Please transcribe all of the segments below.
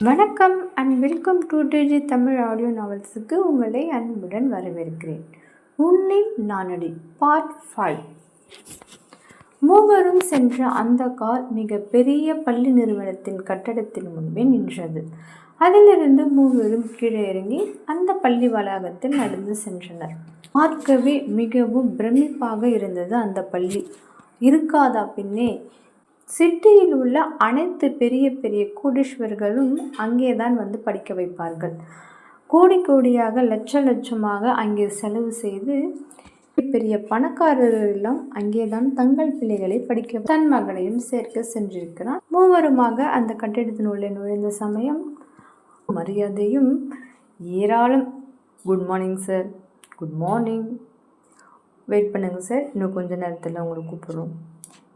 வணக்கம் and welcome to digi Tamil audio நாவல்ஸுக்கு உங்களை அன்புடன் வரவேற்கிறேன். உன்னை நானடி பார்ட் 5. மூவரும் சென்ற அந்த கார் மிக பெரிய பள்ளி நிறுவனத்தின் கட்டடத்தின் முன்பே நின்றது. அதிலிருந்து மூவரும் கீழே இறங்கி அந்த பள்ளி வளாகத்தில் நடந்து சென்றனர். பார்க்கவே மிகவும் பிரமிப்பாக இருந்தது அந்த பள்ளி. இருக்காதா பின்னே, சிட்டியில் உள்ள அனைத்து பெரிய பெரிய கோடீஸ்வரர்களும் அங்கேதான் வந்து படிக்க வைப்பார்கள். கோடி கோடியாக லட்சமாக அங்கே செலவு செய்து பெரிய பணக்காரர்களெல்லாம் அங்கேதான் தங்கள் பிள்ளைகளை படிக்க தன் மகளையும் சேர்க்க சென்றிருக்கிறான். மூவருமாக அந்த கட்டிடத்தினுள்ளே நுழைந்த சமயம் மரியாதையும் ஏராளம். Good morning sir, good morning, wait பண்ணுங்கள் சார், இன்னும் கொஞ்ச நேரத்தில் உங்களை கூப்பிடுறோம்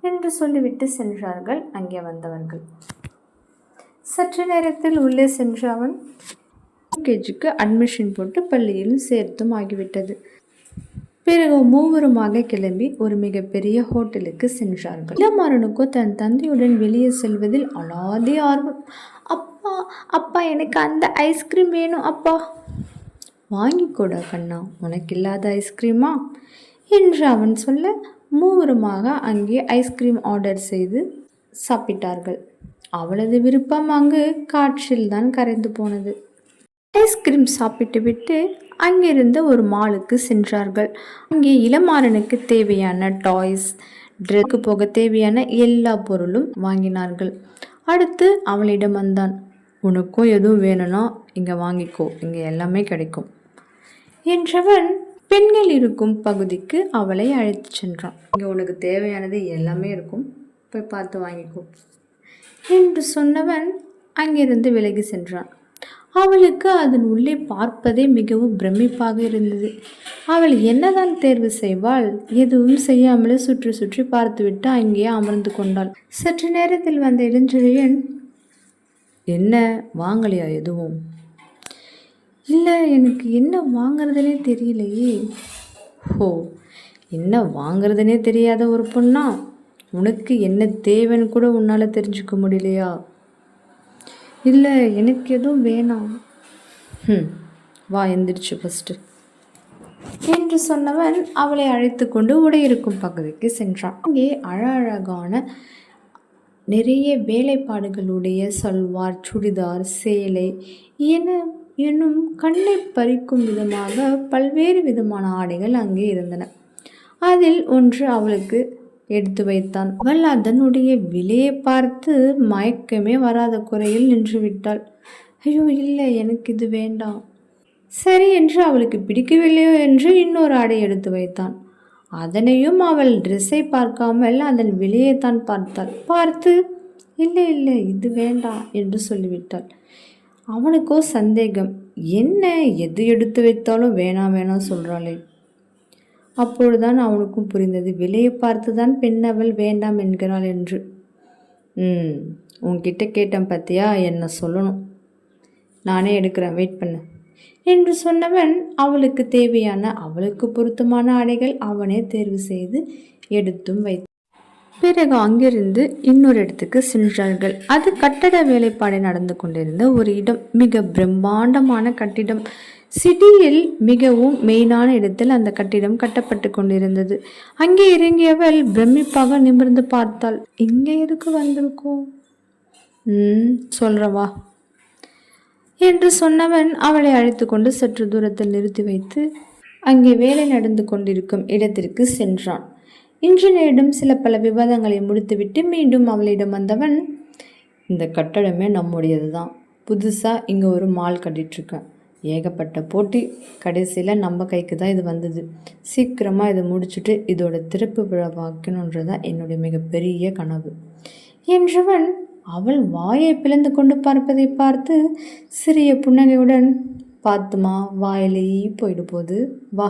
என்று சொல்லிவிட்டு சென்றார்கள் அங்கே வந்தவர்கள். சற்று நேரத்தில் உள்ளே சென்ற அவன் யூகேஜிக்கு அட்மிஷன் போட்டு பள்ளியில் சேர்த்தும் ஆகிவிட்டது. பிறகு மூவருமாக கிளம்பி ஒரு மிகப்பெரிய ஹோட்டலுக்கு சென்றார்கள். இளமாறனுக்கோ தன் தந்தையுடன் வெளியே செல்வதில் அலாதி ஆர்வம். அப்பா அப்பா, எனக்கு அந்த ஐஸ்கிரீம் வேணும் அப்பா. வாங்கிக்கூட கண்ணா, உனக்கு இல்லாத ஐஸ்கிரீமா என்று அவன் சொல்ல, மூவருமாக அங்கே ஐஸ்கிரீம் ஆர்டர் செய்து சாப்பிட்டார்கள். அவளது விருப்பம் அங்கு காற்றில் தான் கரைந்து போனது. ஐஸ்கிரீம் சாப்பிட்டு விட்டு அங்கிருந்த ஒரு மாலுக்கு சென்றார்கள். அங்கே இளமாறனுக்கு தேவையான டாய்ஸ், ட்ரெஸ்க்கு போக தேவையான எல்லா பொருளும் வாங்கினார்கள். அடுத்து அவளிடம் வந்தான். உனக்கும் எதுவும் வேணும்னா இங்கே வாங்கிக்கோ, இங்கே எல்லாமே கிடைக்கும் என்றவன் பெண்கள் இருக்கும் பகுதிக்கு அவளை அழைத்து சென்றான். இங்கே உனக்கு தேவையானது எல்லாமே இருக்கும், போய் பார்த்து வாங்கிக்கோ என்று சொன்னவன் அங்கிருந்து விலகி சென்றான். அவளுக்கு அதன் உள்ளே பார்ப்பதே மிகவும் பிரமிப்பாக இருந்தது. அவள் என்னதான் தேர்வு செய்வாள்? எதுவும் செய்யாமலே சுற்றி சுற்றி பார்த்துவிட்டு அங்கேயே அமர்ந்து கொண்டாள். சற்று நேரத்தில் வந்த இளஞ்செழியன், என்ன வாங்கலையா எதுவும்? இல்லை, எனக்கு என்ன வாங்கிறதுனே தெரியலையே. ஓ, என்ன வாங்கிறதுனே தெரியாத ஒரு பொண்ணா? உனக்கு என்ன தேவைன்னு கூட உன்னால் தெரிஞ்சுக்க முடியலையா? இல்லை, எனக்கு எதுவும் வேணாம். வா, எந்திரிச்சு ஃபஸ்ட்டு என்று சொன்னவன் அவளை அழைத்து கொண்டு உடையிருக்கும் பகுதிக்கு சென்றான். அங்கே அழகான நிறைய வேலைப்பாடுகளுடைய சல்வார், சுடிதார், சேலை என்னும் கண்ணை பறிக்கும் விதமாக பல்வேறு விதமான ஆடைகள் அங்கே இருந்தன. அதில் ஒன்று அவளுக்கு எடுத்து வைத்தான். அவள் அதனுடைய விலையை பார்த்து மயக்கமே வராத குறையில் நின்று விட்டாள். ஐயோ இல்லை, எனக்கு இது வேண்டாம். சரி என்று அவளுக்கு பிடிக்கவில்லையோ என்று இன்னொரு ஆடை எடுத்து வைத்தான். அதனையும் அவள் ட்ரெஸ்ஸை பார்க்காமல் அதன் விலையைத்தான் பார்த்து இல்லை இல்லை, இது வேண்டாம் என்று சொல்லிவிட்டாள். அவனுக்கோ சந்தேகம், என்ன எது எடுத்து வைத்தாலும் வேணாம் வேணாம் சொல்கிறாளே. அப்பொழுதுதான் அவனுக்கும் புரிந்தது, விலையை பார்த்து தான் பெண் அவள் வேண்டாம் என்கிறாள் என்று. உன்கிட்ட கேட்டேன் பார்த்தியா, என்ன சொல்லணும், நானே எடுக்கிறேன், வெயிட் பண்ணு என்று சொன்னவன் அவளுக்கு தேவையான அவளுக்கு பொருத்தமான ஆடைகள் அவனே தேர்வு செய்து எடுத்தும் வைத்தான். பிறகு அங்கிருந்து இன்னொரு இடத்துக்கு சென்றார்கள். அது கட்டட வேலைப்பாடு நடந்து கொண்டிருந்த ஒரு இடம். மிக பிரம்மாண்டமான கட்டிடம். சிட்டியில் மிகவும் மெயினான இடத்தில் அந்த கட்டிடம் கட்டப்பட்டு கொண்டிருந்தது. அங்கே இறங்கியவள் பிரமிப்பாக நிமிர்ந்து பார்த்தாள். இங்கே எதுக்கு வந்திருக்கோம்? சொல்றவா என்று சொன்னவன் அவளை அழைத்து கொண்டு சற்று தூரத்தில் நிறுத்தி வைத்து அங்கே வேலை நடந்து கொண்டிருக்கும் இடத்திற்கு சென்றான். இன்ஜினியரிடம் சில பல விவாதங்களை முடித்துவிட்டு மீண்டும் அவளிடம் வந்தவன், இந்த கட்டடமே நம்முடையது தான், புதுசாக இங்கே ஒரு மால் கட்டிகிட்ருக்கேன், ஏகப்பட்ட போட்டி, கடைசியில் நம்ம கைக்கு தான் இது வந்தது, சீக்கிரமாக இதை முடிச்சுட்டு இதோட திறப்பு விழா வைக்கணுன்றதான் என்னுடைய மிகப்பெரிய கனவு என்றவன் அவள் வாயை பிளந்து கொண்டு பார்ப்பதை பார்த்து சிறிய புன்னகையுடன், பார்த்துமா வாயிலேயே போயிடு போது, வா